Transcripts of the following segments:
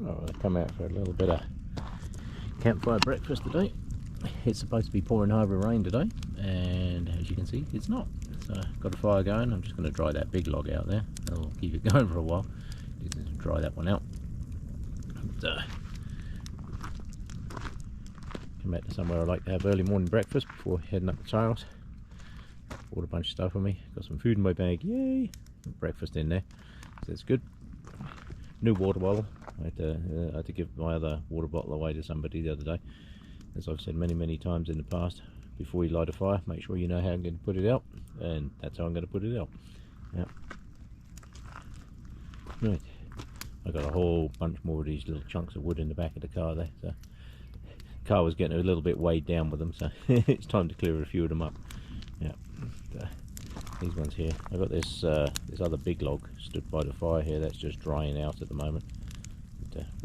Oh, I've come out for a little bit of campfire breakfast today. It's supposed to be pouring over rain today, and as you can see, it's not. So got a fire going. I'm just going to dry that big log out there. That'll keep it going for a while. Just dry that one out. And, come back to somewhere I like to have early morning breakfast before heading up the trails. Bought a bunch of stuff for me. Got some food in my bag. Yay! Breakfast in there. So that's good. New water bottle. I had to give my other water bottle away to somebody the other day. As I've said many times in the past, before you light a fire, make sure you know how I'm going to put it out, and that's how I'm going to put it out. Yep. Right. I got a whole bunch more of these little chunks of wood in the back of the car there. So the car was getting a little bit weighed down with them, so it's time to clear a few of them up. Yeah. These ones here. I got this this other big log stood by the fire here. That's just drying out at the moment.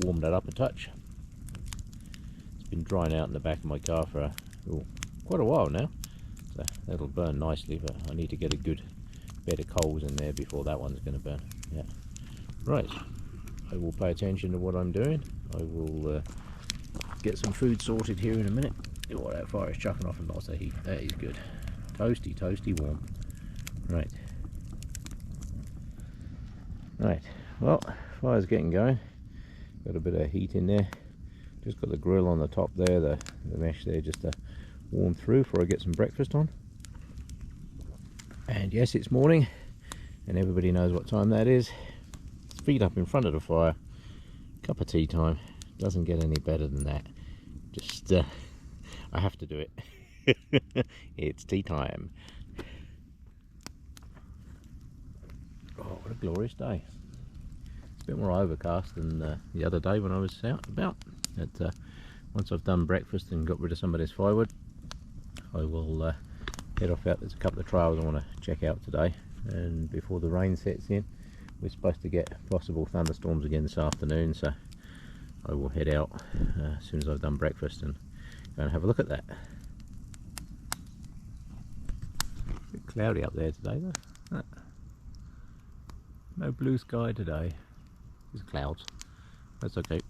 Warm that up a touch. It's been drying out in the back of my car for quite a while now, so that'll burn nicely, but I need to get a good bed of coals in there before that one's going to burn. Yeah. Right, I will pay attention to what I'm doing. I will get some food sorted here in a minute. Oh, that fire is chucking off lots of heat. That is good. Toasty warm. Right, well, fire's getting going. Got a bit of heat in there. Just got the grill on the top there, the mesh there, just to warm through before I get some breakfast on. And yes, it's morning, and everybody knows what time that is. Feet up in front of the fire, cup of tea time. Doesn't get any better than that. Just I have to do it. It's tea time. Oh, what a glorious day. It's a bit more overcast than the other day when I was out and about. But once I've done breakfast and got rid of some of this firewood, I will head off out. There's a couple of trails I want to check out today, and before the rain sets in, we're supposed to get possible thunderstorms again this afternoon, so I will head out as soon as I've done breakfast and go and have a look at that. A bit cloudy up there today though. No blue sky today. There's clouds. That's okay.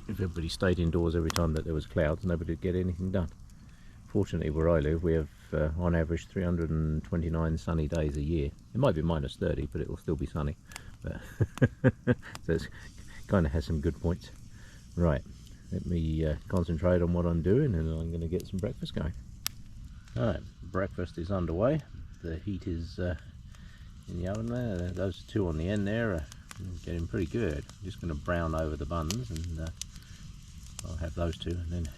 If everybody stayed indoors every time that there was clouds, nobody would get anything done. Fortunately, where I live, we have on average 329 sunny days a year. It might be minus 30, but it will still be sunny. But so it kind of has some good points. Right, let me concentrate on what I'm doing, and I'm going to get some breakfast going. Alright, breakfast is underway. The heat is in the oven there. Those two on the end there are getting pretty good. I'm just going to brown over the buns, and I'll have those two, and then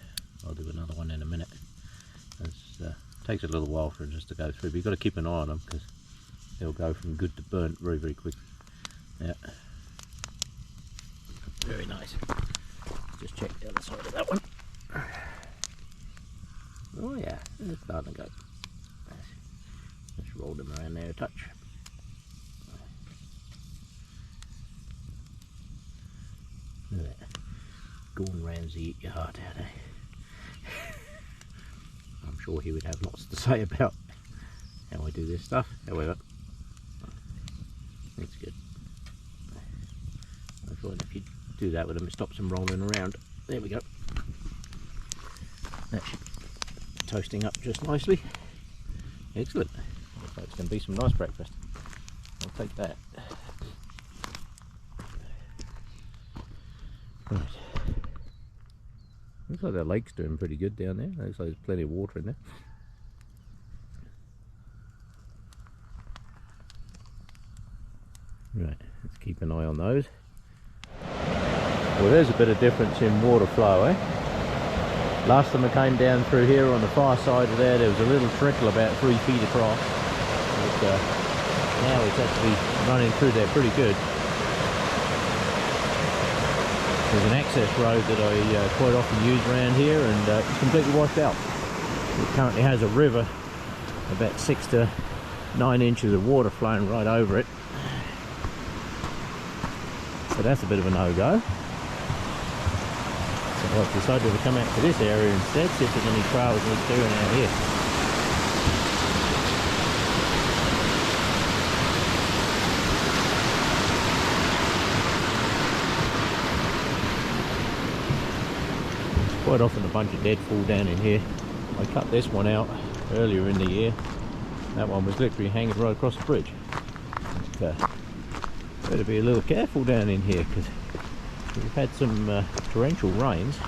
I'll do another one in a minute. It takes a little while for it just to go through, but you've got to keep an eye on them because they'll go from good to burnt very quick. Yeah, very nice. Just check the other side of that one. Oh yeah, it's starting to go. Just roll them around there a touch. Look at that. Gordon Ramsay, eat your heart out, eh? I'm sure he would have lots to say about how I do this stuff. However, it's good. I find if you do that with them, it stops them rolling around. There we go. That should be toasting up just nicely. Excellent. Looks like it's going to be some nice breakfast. I'll take that. Right. Looks like the lake's doing pretty good down there. Looks like there's plenty of water in there. Right, let's keep an eye on those. Well, there's a bit of difference in water flow, eh? Last time I came down through here on the far side of there was a little trickle about 3 feet across. But now it's actually running through there pretty good. There's an access road that I quite often use around here, and it's completely washed out. It currently has a river, about 6 to 9 inches of water flowing right over it. So that's a bit of a no-go. So I've decided to come out to this area instead, see if there's any trails worth doing out here. Quite often a bunch of dead fall down in here. I cut this one out earlier in the year. That one was literally hanging right across the bridge. But, better be a little careful down in here because we've had some torrential rains.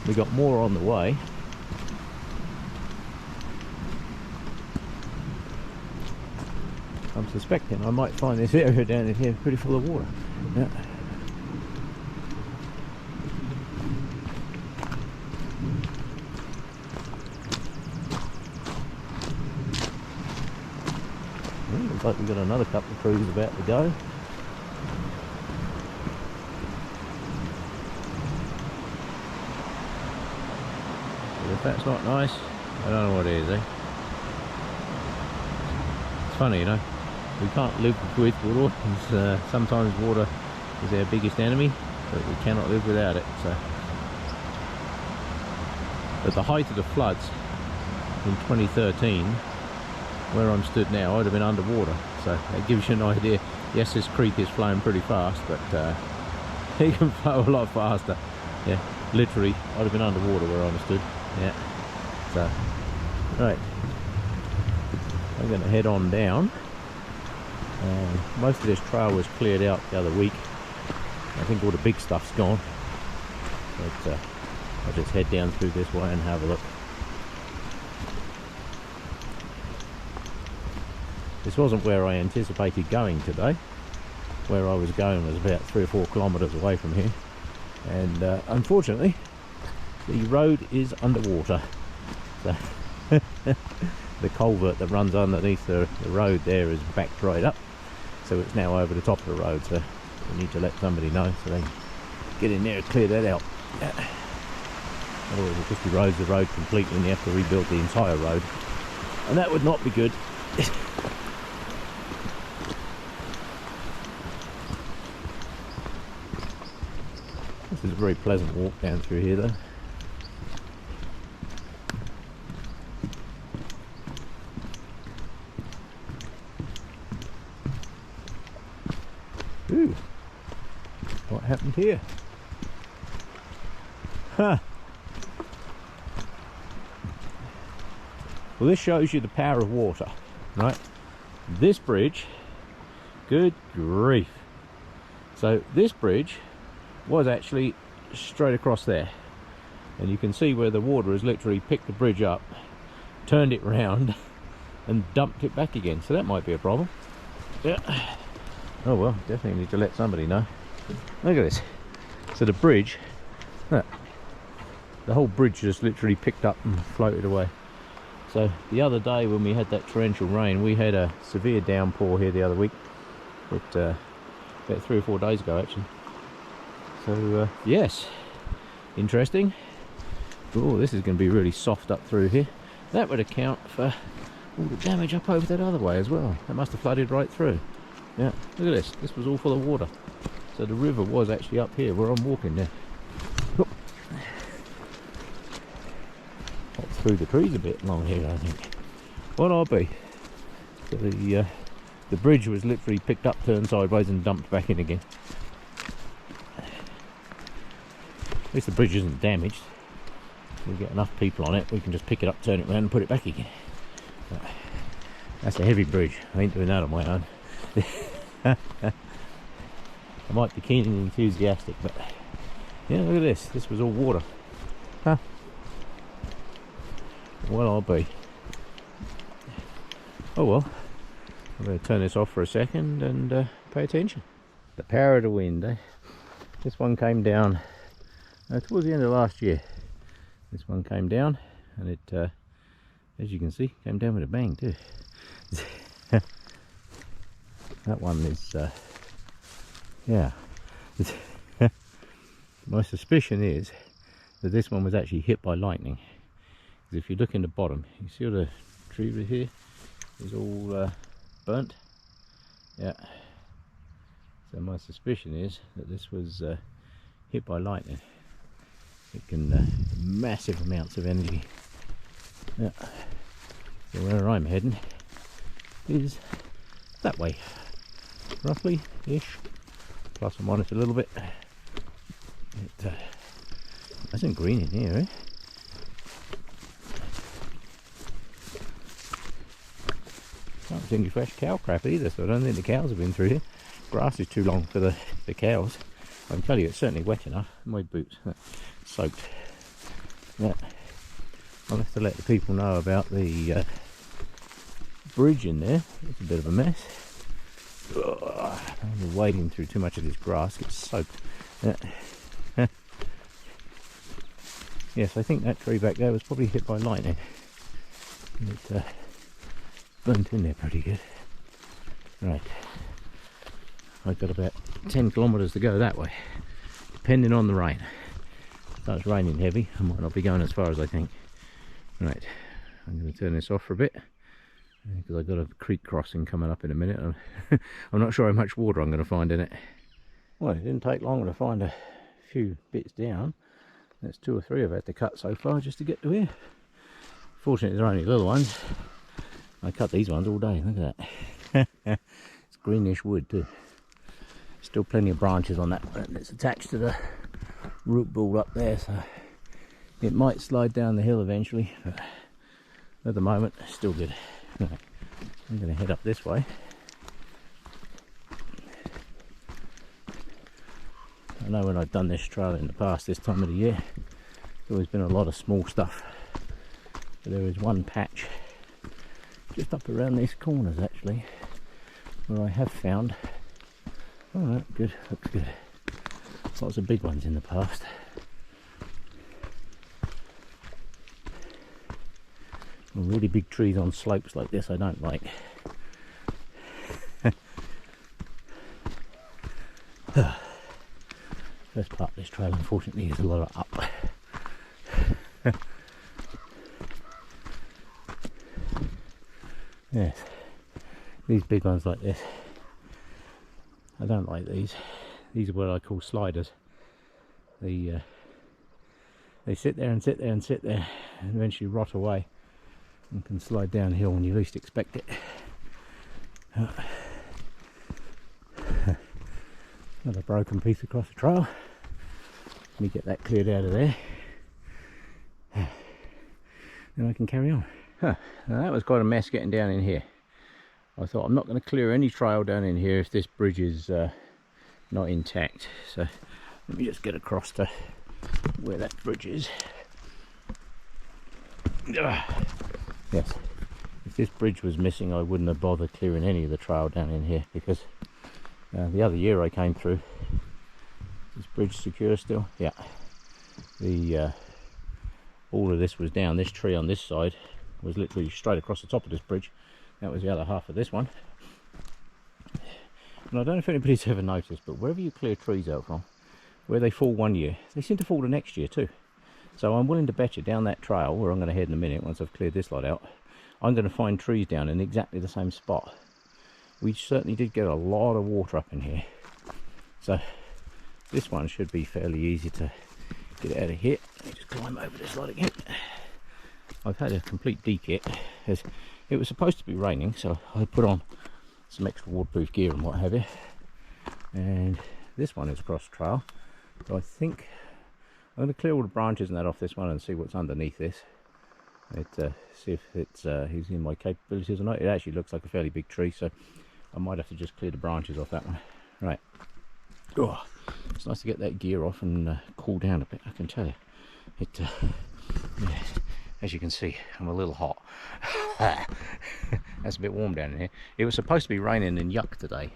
We got more on the way. I'm suspecting I might find this area down in here pretty full of water. Yeah. Looks like we've got another couple of trees about to go. But if that's not nice, I don't know what it is, eh? It's funny, you know, we can't live with water. Sometimes water is our biggest enemy, but we cannot live without it. So, at the height of the floods in 2013, where I'm stood now, I'd have been underwater. So that gives you an idea. Yes, this creek is flowing pretty fast, but it can flow a lot faster. Yeah, literally, I'd have been underwater where I stood. Yeah. So, right, I'm going to head on down. Most of this trail was cleared out the other week. I think all the big stuff's gone. But I'll just head down through this way and have a look. This wasn't where I anticipated going today. Where I was going was about 3 or 4 kilometres away from here. And unfortunately, the road is underwater. So the culvert that runs underneath the road there is backed right up. So it's now over the top of the road. So we need to let somebody know so they can get in there and clear that out. Otherwise it'll just erodes the road completely and you have to rebuild the entire road. And that would not be good. This is a very pleasant walk down through here though. Ooh, what happened here? Huh. Well, this shows you the power of water, right? This bridge, good grief. So this bridge was actually straight across there. And you can see where the water has literally picked the bridge up, turned it round, and dumped it back again. So that might be a problem. Yeah. Oh well, definitely need to let somebody know. Look at this. So the bridge, look, the whole bridge just literally picked up and floated away. So the other day when we had that torrential rain, we had a severe downpour here the other week. About 3 or 4 days ago actually. So yes, interesting. Oh, this is going to be really soft up through here. That would account for all the damage up over that other way as well. That must have flooded right through. Yeah, look at this. This was all full of water. So the river was actually up here where I'm walking now. Hop through the trees a bit along here, I think. What I'll be. So the bridge was literally picked up, turned sideways and dumped back in again. At least the bridge isn't damaged. We get enough people on it, we can just pick it up, turn it around and put it back again. But that's a heavy bridge. I ain't doing that on my own. I might be keen and enthusiastic, but yeah, look at this. This was all water. Huh. Well, I'll be. Oh well. I'm going to turn this off for a second and pay attention. The power of the wind, eh? This one came down towards the end of last year. This one came down and it, as you can see, came down with a bang too. That one is, yeah. My suspicion is that this one was actually hit by lightning. Because if you look in the bottom, you see the tree right here is all burnt. Yeah. So my suspicion is that this was hit by lightning. It can massive amounts of energy. Yeah. So where I'm heading is that way, roughly ish, plus or minus a little bit. I Nice and green in here, eh? Can't see any fresh cow crap either, so I don't think the cows have been through here. Grass is too long for the cows. I can tell you it's certainly wet enough. My boots soaked. Yeah. I'll have to let the people know about the bridge in there. It's a bit of a mess. I'm wading through too much of this grass, gets soaked. Yeah. Yes, I think that tree back there was probably hit by lightning. It burnt in there pretty good. Right. I've got about 10 kilometres to go that way, depending on the rain. If it starts raining heavy, I might not be going as far as I think. Right, I'm going to turn this off for a bit, because I've got a creek crossing coming up in a minute. I'm not sure how much water I'm going to find in it. Well, it didn't take long to find a few bits down. That's 2 or 3 I've had to cut so far just to get to here. Fortunately, they're only little ones. I cut these ones all day, look at that. It's greenish wood too. Still plenty of branches on that one. It's attached to the root ball up there, so it might slide down the hill eventually, but at the moment it's still good. Right. I'm going to head up this way. I know when I've done this trail in the past this time of the year, there's always been a lot of small stuff, but there is one patch just up around these corners actually where I have found. Alright, good, looks good. Lots of big ones in the past. Well, really big trees on slopes like this I don't like. First part of this trail unfortunately is a lot of up. Yes, these big ones like this, I don't like these. These are what I call sliders. They sit there and sit there and sit there and eventually rot away and can slide downhill when you least expect it. Another broken piece across the trail. Let me get that cleared out of there. Then I can carry on. Now that was quite a mess getting down in here. I thought I'm not going to clear any trail down in here if this bridge is not intact. So let me just get across to where that bridge is. Yes, if this bridge was missing I wouldn't have bothered clearing any of the trail down in here, because the other year I came through. Is this bridge secure still? Yeah. The all of this was down. This tree on this side was literally straight across the top of this bridge. That was the other half of this one. And I don't know if anybody's ever noticed, but wherever you clear trees out from, where they fall one year, they seem to fall the next year too. So I'm willing to bet you down that trail, where I'm going to head in a minute once I've cleared this lot out, I'm going to find trees down in exactly the same spot. We certainly did get a lot of water up in here. So this one should be fairly easy to get out of here. Let me just climb over this lot again. I've had a complete de-kit, as it was supposed to be raining, so I put on some extra waterproof gear and what have you. And this one is across the trail, so I think I'm going to clear all the branches and that off this one and see what's underneath this. See if it's in my capabilities or not. It actually looks like a fairly big tree, so I might have to just clear the branches off that one. Right. Oh, it's nice to get that gear off and cool down a bit, I can tell you. Yeah, as you can see, I'm a little hot. That's a bit warm down in here. It was supposed to be raining in Yuck today,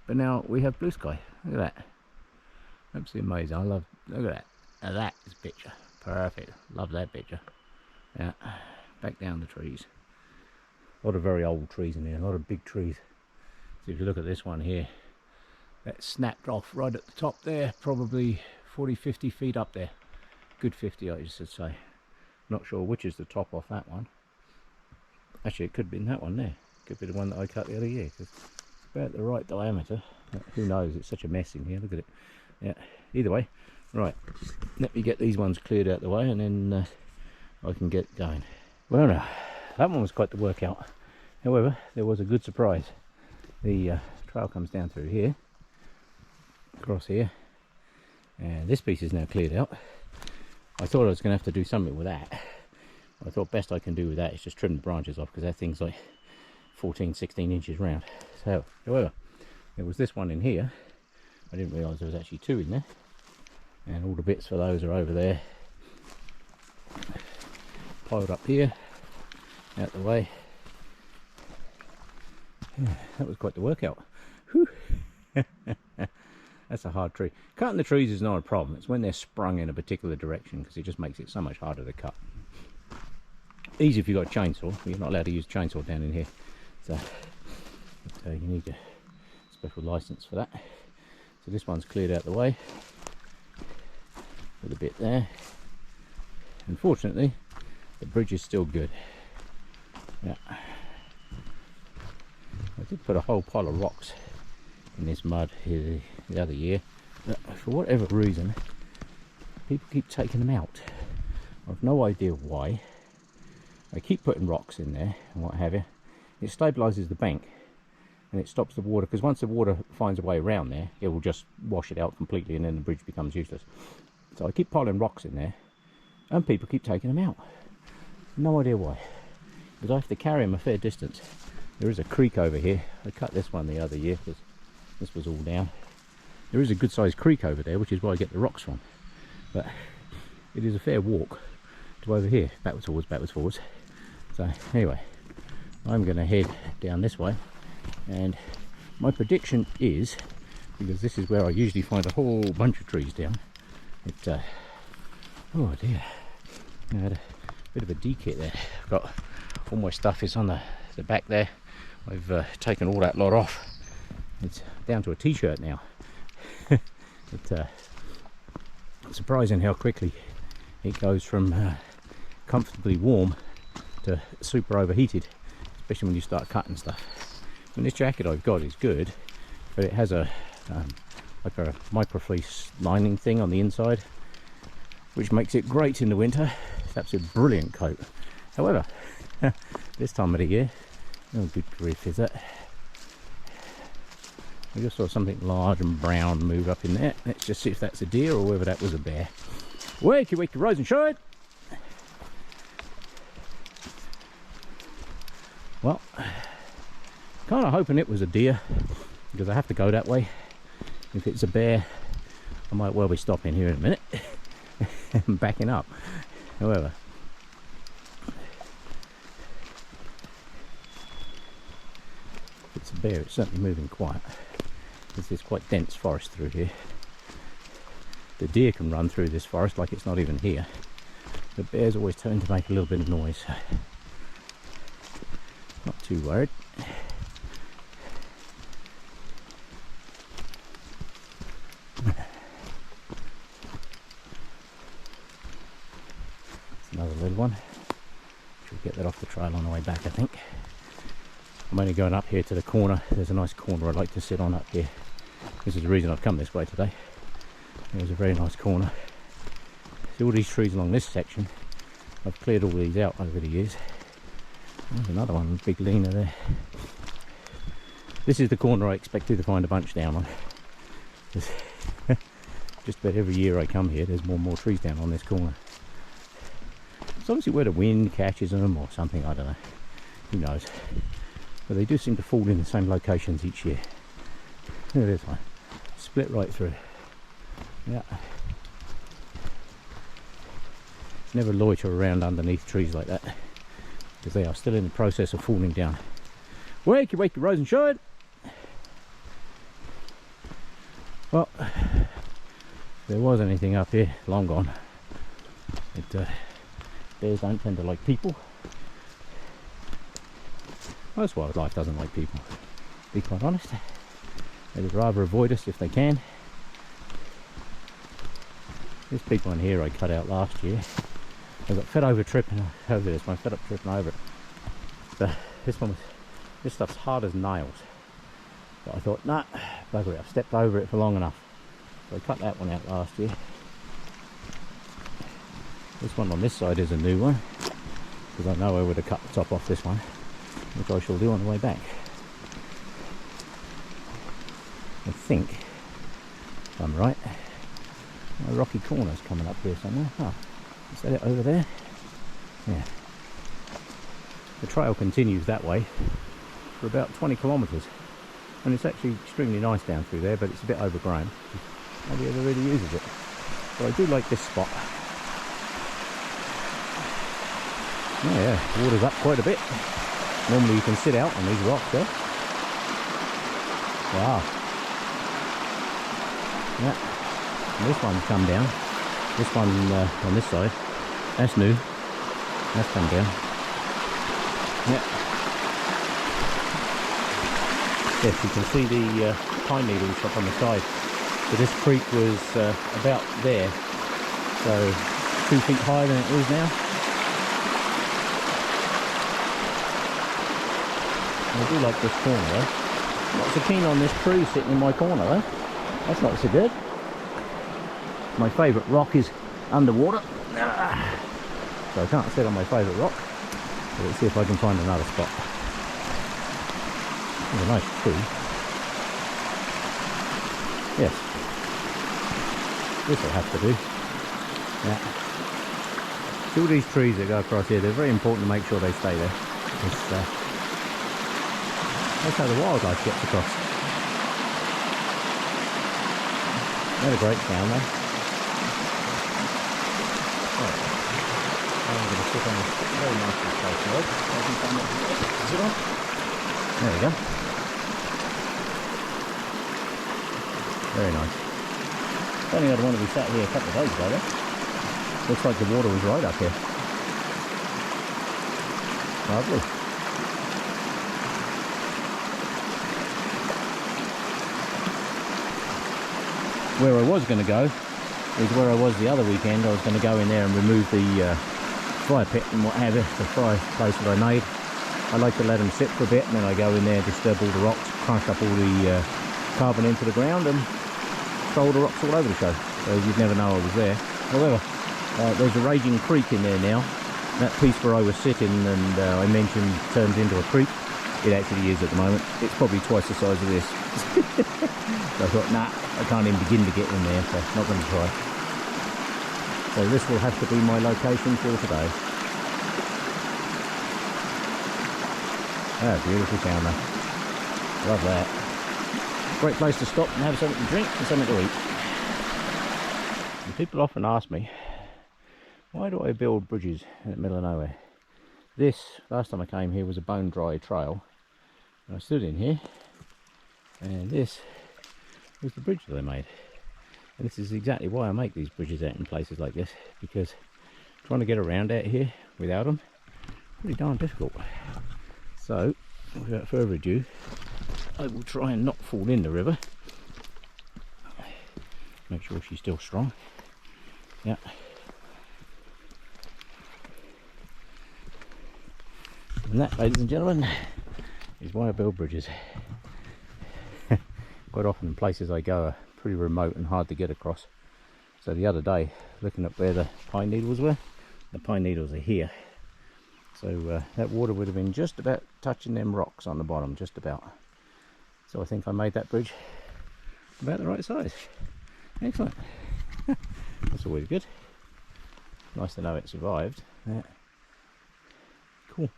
but now we have blue sky. Look at that. Absolutely amazing. I love, look at that. Now that is a picture. Perfect. Love that picture. Yeah. Back down the trees. A lot of very old trees in here. A lot of big trees. So if you look at this one here, that snapped off right at the top there. Probably 40-50 feet up there. Good 50 I should say. Not sure which is the top off that one. Actually, it could have been that one there. Could be the one that I cut the other year, because it's about the right diameter. But who knows? It's such a mess in here. Look at it. Yeah. Either way, right. Let me get these ones cleared out the way, and then I can get going. Well, no, that one was quite the workout. However, there was a good surprise. The trail comes down through here, across here, and this piece is now cleared out. I thought I was going to have to do something with that. I thought best I can do with that is just trim the branches off, because that thing's like 14-16 inches round. So, however, there was this one in here. I didn't realise there was actually two in there, and all the bits for those are over there, piled up here, out the way. Yeah, that was quite the workout. Whew. That's a hard tree. Cutting the trees is not a problem. It's when they're sprung in a particular direction, because it just makes it so much harder to cut. Easy if you've got a chainsaw, but you're not allowed to use a chainsaw down in here. So you need a special license for that. So this one's cleared out the way with a bit there. Unfortunately, the bridge is still good. Yeah. I did put a whole pile of rocks in this mud here the other year, but for whatever reason people keep taking them out. I've no idea why. I keep putting rocks in there and what have you. It stabilizes the bank and it stops the water, because once the water finds a way around there, it will just wash it out completely and then the bridge becomes useless. So I keep piling rocks in there and people keep taking them out. No idea why, because I have to carry them a fair distance. There is a creek over here. I cut this one the other year because this was all down. There is a good sized creek over there, which is where I get the rocks from, but it is a fair walk to over here, backwards forwards. So anyway, I'm going to head down this way, and my prediction is, because this is where I usually find a whole bunch of trees down, oh dear, I had a bit of a dekit there. I've got all my stuff is on the back there. I've taken all that lot off. It's down to a t-shirt now. It's surprising how quickly it goes from comfortably warm to super overheated, especially when you start cutting stuff. And this jacket I've got is good, but it has a like a microfleece lining thing on the inside, which makes it great in the winter. It's absolutely brilliant coat. However, this time of the year, oh good grief, is that? I just saw something large and brown move up in there. Let's just see if that's a deer or whether that was a bear. Wakey wakey, rise and shine! Well, kind of hoping it was a deer, because I have to go that way. If it's a bear, I might well be stopping here in a minute and backing up. However, if it's a bear, it's certainly moving quiet. There's quite dense forest through here. The deer can run through this forest like it's not even here. The bears always tend to make a little bit of noise. Not too worried. It's another little one. Should get that off the trail on the way back, I think. I'm only going up here to the corner. There's a nice corner I like to sit on up here. This is the reason I've come this way today. There's a very nice corner. See all these trees along this section. I've cleared all these out over the years. There's another one, big leaner there. This is the corner I expected to find a bunch down on. Just about every year I come here, there's more and more trees down on this corner. It's obviously where the wind catches them or something, I don't know. Who knows? But they do seem to fall in the same locations each year. Look at this one. Split right through. Yeah. Never loiter around underneath trees like that, because they are still in the process of falling down. Wakey wakey, rise and shine! Well, if there was anything up here, long gone. Bears don't tend to like people. Most wildlife doesn't like people, to be quite honest. They would rather avoid us if they can. This big one here I cut out last year. I got fed over tripping over this one, fed up tripping over it. But this stuff's hard as nails. But I thought, nah, bugger it, I've stepped over it for long enough. So I cut that one out last year. This one on this side is a new one, because I know I would have cut the top off this one, which I shall do on the way back. I think, if I'm right, my rocky corner's coming up here somewhere. Oh, Is that it over there? Yeah. The trail continues that way for about 20 kilometres, and it's actually extremely nice down through there, but it's a bit overgrown. Nobody ever really uses it. But I do like this spot. Oh yeah, water's up quite a bit. Normally you can sit out on these rocks there. Wow. Yeah. And this one's come down. This one on this side. That's new. That's come down. Yeah. Yes, you can see the pine needles up on the side. So this creek was about there. So 2 feet higher than it is now. I do like this corner though. Not so keen on this tree sitting in my corner though. That's not so good. My favourite rock is underwater. So I can't sit on my favourite rock. So let's see if I can find another spot. There's a nice tree. Yes. This will have to do. Yeah. See all these trees that go across here, they're very important to make sure they stay there. That's how the wildlife gets across. They had a great sound though. Right. I'm going to sit on this very nicely placed log. I can find what to sit on. There we go. Very nice. Funny, I'd want to be sat here a couple of days ago though. Looks like the water was right up here. Lovely. Where I was going to go is where I was the other weekend. I was going to go in there and remove the fire pit and what have you, the fireplace that I made. I like to let them sit for a bit, and then I go in there, disturb all the rocks, crunch up all the carbon into the ground, and throw all the rocks all over the show. So you'd never know I was there. However, there's a raging creek in there now. That piece where I was sitting and I mentioned turns into a creek. It actually is at the moment. It's probably twice the size of this. So I thought, nah, I can't even begin to get in there, so not going to try. So this will have to be my location for today. Ah, beautiful town though. Love that. Great place to stop and have something to drink and something to eat. And people often ask me, why do I build bridges in the middle of nowhere? This, last time I came here, was a bone dry trail. And I stood in here, and this was the bridge that I made. And this is exactly why I make these bridges out in places like this, because trying to get around out here without them, pretty darn difficult. So, without further ado, I will try and not fall in the river. Make sure she's still strong. Yeah. And that, ladies and gentlemen, is why I build bridges. Quite often in places I go are pretty remote and hard to get across. So the other day, looking up where the pine needles were, the pine needles are here. So that water would have been just about touching them rocks on the bottom, just about. So I think I made that bridge about the right size. Excellent. That's always good. Nice to know it survived. Yeah. Cool.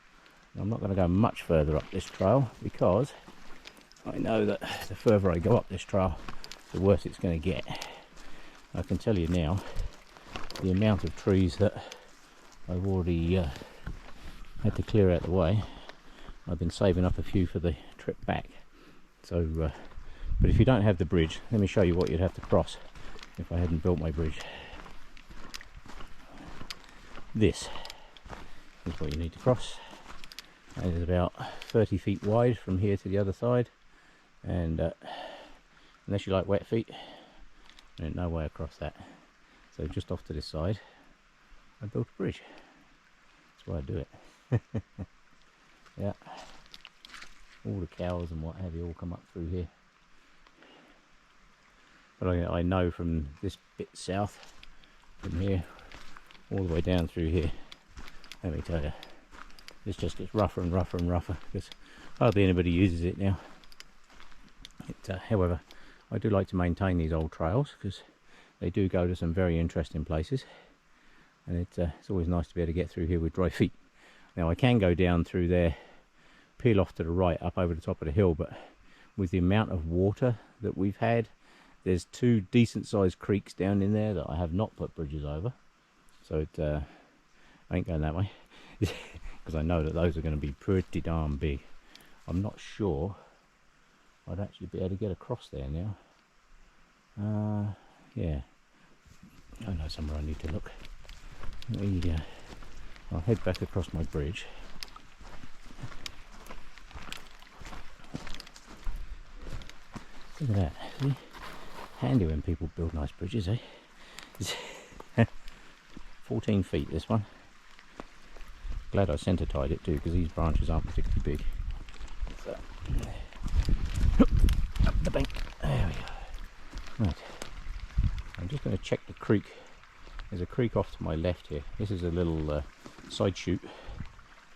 I'm not going to go much further up this trail because I know that the further I go up this trail, the worse it's going to get. I can tell you now, the amount of trees that I've already had to clear out the way. I've been saving up a few for the trip back. So, but if you don't have the bridge, let me show you what you'd have to cross if I hadn't built my bridge. This is what you need to cross. It is about 30 feet wide from here to the other side, and unless you like wet feet, there's no way across that. So just off to this side, I built a bridge. That's why I do it. Yeah, all the cows and what have you all come up through here. But I know from this bit south, from here all the way down through here, let me tell you, this just gets rougher and rougher and rougher because hardly anybody uses it now. However, I do like to maintain these old trails because they do go to some very interesting places. and it's always nice to be able to get through here with dry feet. Now I can go down through there, peel off to the right up over the top of the hill, but with the amount of water that we've had, there's 2 decent sized creeks down in there that I have not put bridges over, so I ain't going that way because I know that those are going to be pretty darn big. I'm not sure I'd actually be able to get across there now. Yeah, I know somewhere I need to look. I'll head back across my bridge. Look at that, see? Handy when people build nice bridges, eh? 14 feet this one. Glad I centre tied it too, because these branches aren't particularly big. So, up the bank, there we go. Right, I'm just going to check the creek. There's a creek off to my left here. This is a little side chute,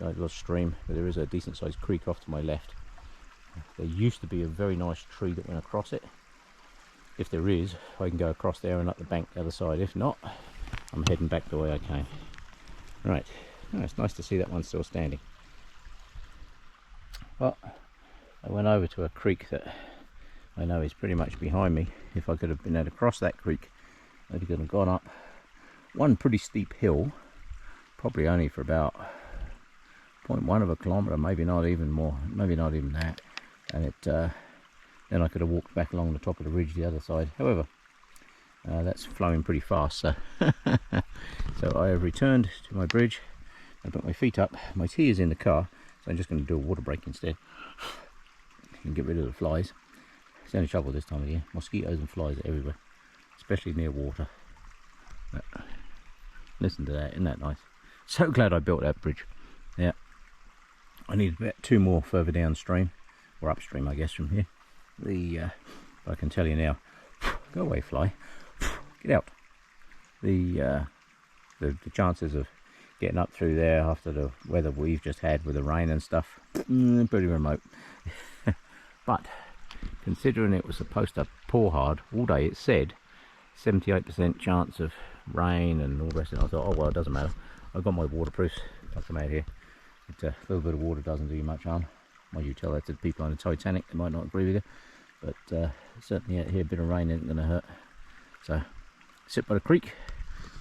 a little stream, but there is a decent sized creek off to my left. There used to be a very nice tree that went across it. If there is, I can go across there and up the bank the other side. If not, I'm heading back the way I came. Right, oh, it's nice to see that one's still standing. Well, I went over to a creek that I know is pretty much behind me. If I could have been able to cross that creek, I could have gone up one pretty steep hill, probably only for about 0.1 of a kilometre, maybe not even more, maybe not even that. And then I could have walked back along the top of the ridge the other side. However, that's flowing pretty fast, so so I have returned to my bridge. I put my feet up. My tea is in the car, so I'm just going to do a water break instead and get rid of the flies. It's the only trouble this time of year. Mosquitoes and flies are everywhere, especially near water. But listen to that, isn't that nice? So glad I built that bridge. Yeah, I need about 2 more further downstream, or upstream I guess from here. I can tell you now, go away fly, get out. The chances of getting up through there after the weather we've just had with the rain and stuff, pretty remote. But considering it was supposed to pour hard all day, it said 78% chance of rain and all the rest of it. I thought, oh well, it doesn't matter. I've got my waterproofs. I'll come out here. A little bit of water doesn't do you much harm. Mind you, tell that to the people on the Titanic, they might not agree with you, but certainly out here a bit of rain isn't going to hurt. So sit by the creek,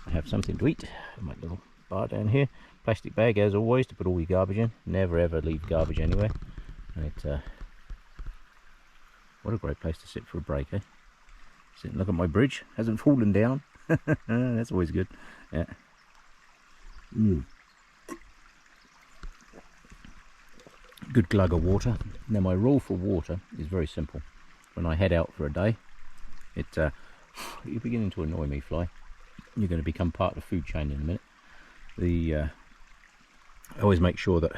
I have something to eat. My little bar down here, plastic bag as always to put all your garbage in. Never ever leave garbage anywhere. And what a great place to sit for a break, eh? Sit and look at my bridge, hasn't fallen down. That's always good. Yeah. Good glug of water. Now my rule for water is very simple. When I head out for a day, you're beginning to annoy me, fly. You're going to become part of the food chain in a minute. I always make sure that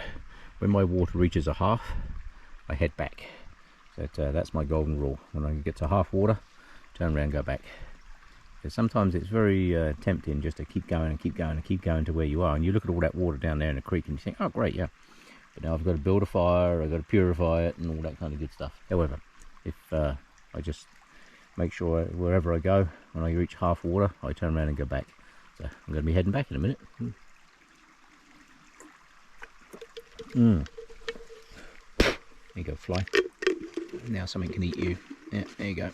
when my water reaches a half, I head back. That's my golden rule. When I get to half water, turn around and go back. Because sometimes it's very tempting just to keep going and keep going and keep going to where you are, and you look at all that water down there in the creek and you think, oh great, yeah, but now I've got to build a fire, I've got to purify it and all that kind of good stuff. However, if I just make sure wherever I go, when I reach half water, I turn around and go back. So I'm going to be heading back in a minute. There you go, fly. Now something can eat you. Yeah, there you go.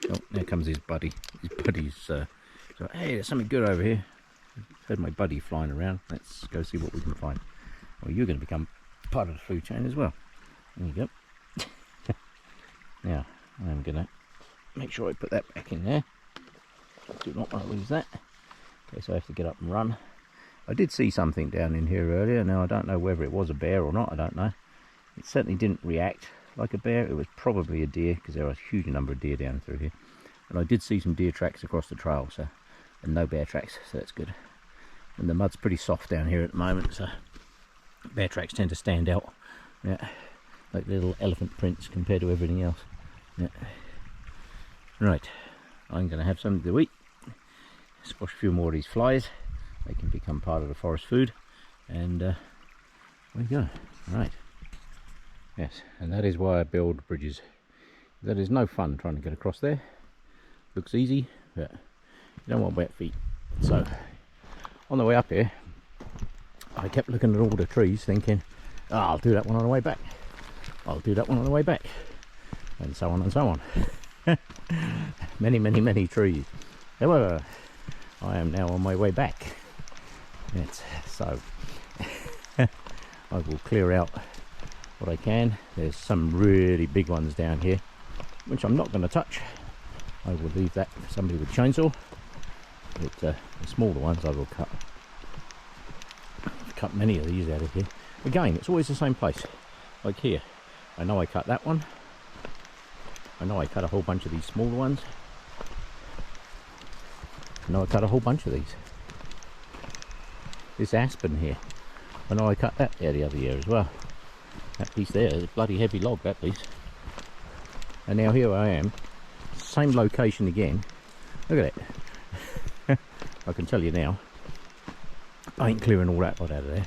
Oh, there comes his buddy. His buddy's so, hey, there's something good over here. Heard my buddy flying around. Let's go see what we can find. Well, you're going to become part of the food chain as well. There you go. Now, I'm going to make sure I put that back in there. Do not want to lose that. Okay, so I have to get up and run. I did see something down in here earlier. Now, I don't know whether it was a bear or not. I don't know. It certainly didn't react like a bear. It was probably a deer, because there are a huge number of deer down through here. And I did see some deer tracks across the trail, so, and no bear tracks, so that's good. And the mud's pretty soft down here at the moment, so bear tracks tend to stand out, yeah, like little elephant prints compared to everything else. Yeah. Right, I'm going to have something to eat, squash a few more of these flies. They can become part of the forest food, and there we go. Right. Yes, and that is why I build bridges. That is no fun trying to get across there. Looks easy, but you don't want wet feet. So on the way up here, I kept looking at all the trees thinking, oh, I'll do that one on the way back, I'll do that one on the way back, and so on and so on. many trees. However, I am now on my way back. So I will clear out what I can. There's some really big ones down here which I'm not going to touch. I will leave that for somebody with a chainsaw, but the smaller ones I will cut. I've cut many of these out of here. Again, it's always the same place. Like here, I know I cut that one. I know I cut a whole bunch of these smaller ones. I know I cut a whole bunch of these. This aspen here, I know I cut that there the other year as well. That piece there is a bloody heavy log, that piece. And now here I am, same location again. Look at it. I can tell you now, I ain't clearing all that lot out of there.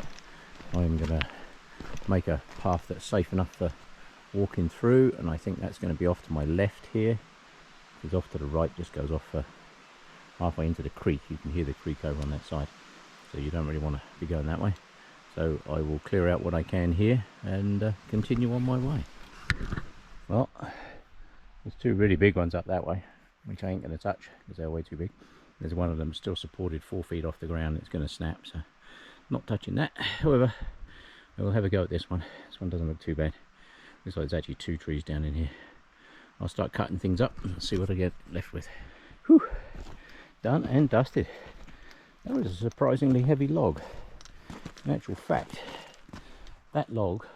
I'm going to make a path that's safe enough for walking through, and I think that's going to be off to my left here, because off to the right just goes off halfway into the creek. You can hear the creek over on that side, so you don't really want to be going that way. So I will clear out what I can here and continue on my way. Well, there's two really big ones up that way, which I ain't going to touch because they're way too big. There's one of them still supported 4 feet off the ground. It's going to snap, so not touching that. However, I will have a go at this one. This one doesn't look too bad. Looks like there's actually 2 trees down in here. I'll start cutting things up and see what I get left with. Whew. Done and dusted. That was a surprisingly heavy log. In actual fact, that log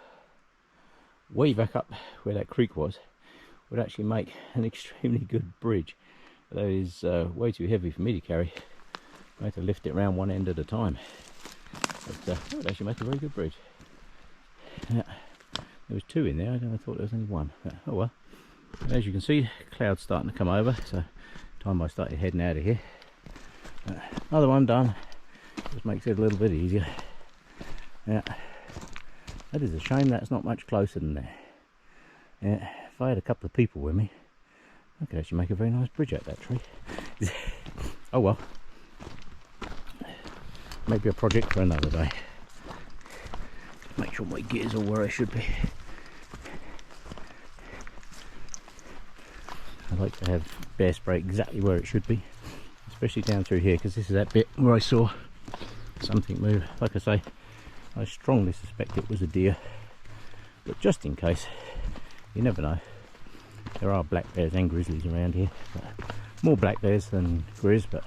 way back up where that creek was would actually make an extremely good bridge. That is way too heavy for me to carry. I had to lift it around one end at a time. But that would actually make a very good bridge. Yeah, there was 2 in there. I thought there was only 1. But, oh well. As you can see, clouds starting to come over. So time I started heading out of here. Another one done. Just makes it a little bit easier. Yeah. That is a shame that's not much closer than there. Yeah. If I had a couple of people with me, I could actually make a very nice bridge out of that tree. Oh well. Maybe a project for another day. Just make sure my gears are where I should be. I like to have bear spray exactly where it should be, especially down through here, because this is that bit where I saw something move. Like I say, I strongly suspect it was a deer, but just in case, you never know. There are black bears and grizzlies around here, but more black bears than grizz, but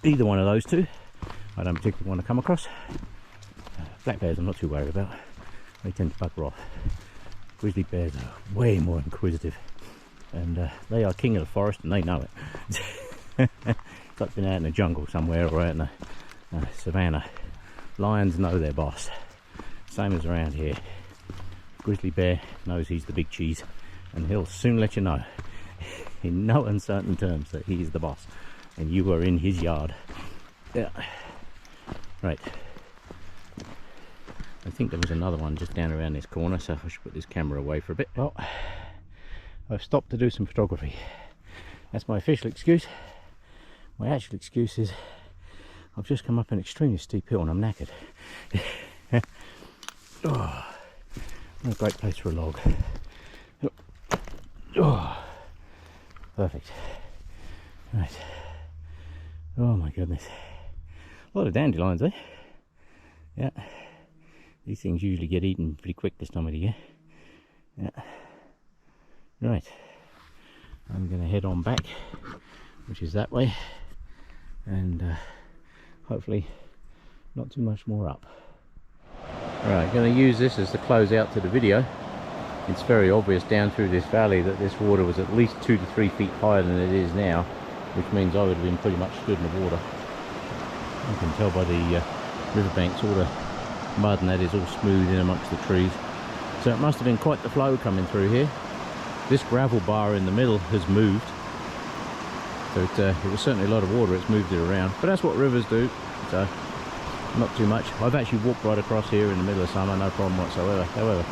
either one of those two I don't particularly want to come across. Black bears I'm not too worried about, they tend to bugger off. Grizzly bears are way more inquisitive, and they are king of the forest and they know it. It's like being out in the jungle somewhere or out in the savannah. Lions know their boss, same as around here. Grizzly bear knows he's the big cheese, and he'll soon let you know in no uncertain terms that he is the boss and you are in his yard. Yeah. Right, I think there was another one just down around this corner, so I should put this camera away for a bit. Well, I've stopped to do some photography. That's my official excuse. My actual excuse is I've just come up an extremely steep hill and I'm knackered. Oh, what a great place for a log. Oh, perfect. Right. Oh my goodness. A lot of dandelions, eh? Yeah. These things usually get eaten pretty quick this time of the year. Yeah. Right. I'm going to head on back, which is that way, and hopefully not too much more up. Right, going to use this as the close out to the video. It's very obvious down through this valley that this water was at least 2 to 3 feet higher than it is now, which means I would have been pretty much stood in the water. You can tell by the riverbanks, all the mud and that is all smooth in amongst the trees. So it must have been quite the flow coming through here. This gravel bar in the middle has moved, so it was certainly a lot of water. It's moved it around, but that's what rivers do, so not too much. I've actually walked right across here in the middle of summer, no problem whatsoever. However,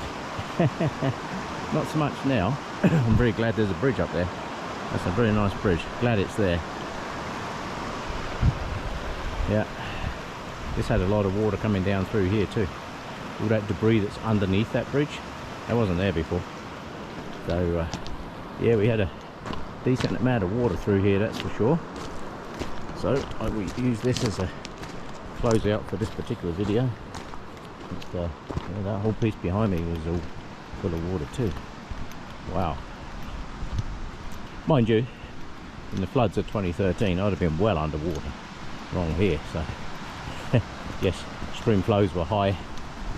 not so much now. I'm very glad there's a bridge up there. That's a very nice bridge. Glad it's there. Yeah, this had a lot of water coming down through here too. All that debris that's underneath that bridge, that wasn't there before. So yeah, we had a decent amount of water through here, that's for sure. So I will use this as a closeout for this particular video. But, yeah, that whole piece behind me was all full of water too. Wow. Mind you, in the floods of 2013 I'd have been well underwater along here, so yes, stream flows were high,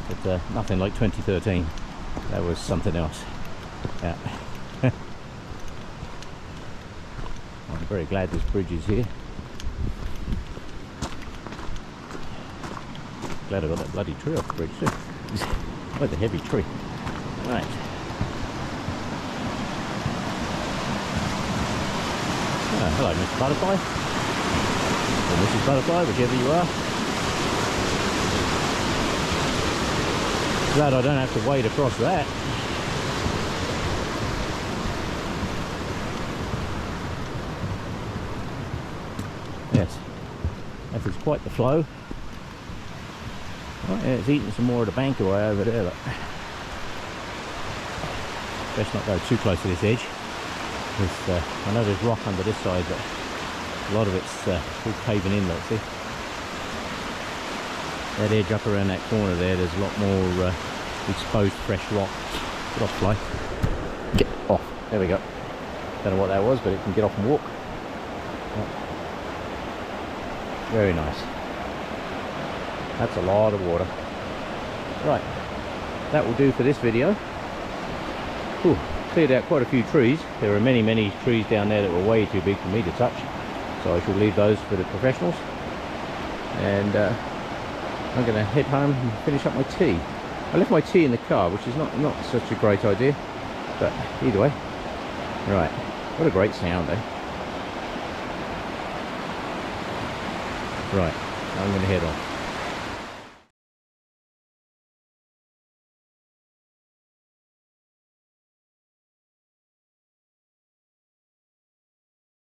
but nothing like 2013. That was something else. Yeah. I'm very glad this bridge is here. Glad I got that bloody tree off the bridge too. Quite a heavy tree. Right. Oh, hello, Mr. Butterfly. Or Mrs. Butterfly, whichever you are. Glad I don't have to wade across that. Yes, that is quite the flow. Oh, yeah, it's eating some more of the bank away over there. Look. Best not go too close to this edge. I know there's rock under this side, but a lot of it's all caving in. Look, see that edge up around that corner there. There's a lot more exposed fresh rock. Get off, fly. Get off. There we go. Don't know what that was, but it can get off and walk. Very nice. That's a lot of water. Right, that will do for this video. Whew, cleared out quite a few trees. There were many trees down there that were way too big for me to touch, so I shall leave those for the professionals. And I'm going to head home and finish up my tea. I left my tea in the car, which is not such a great idea, but either way. Right, what a great sound, eh? Right, I'm going to head on.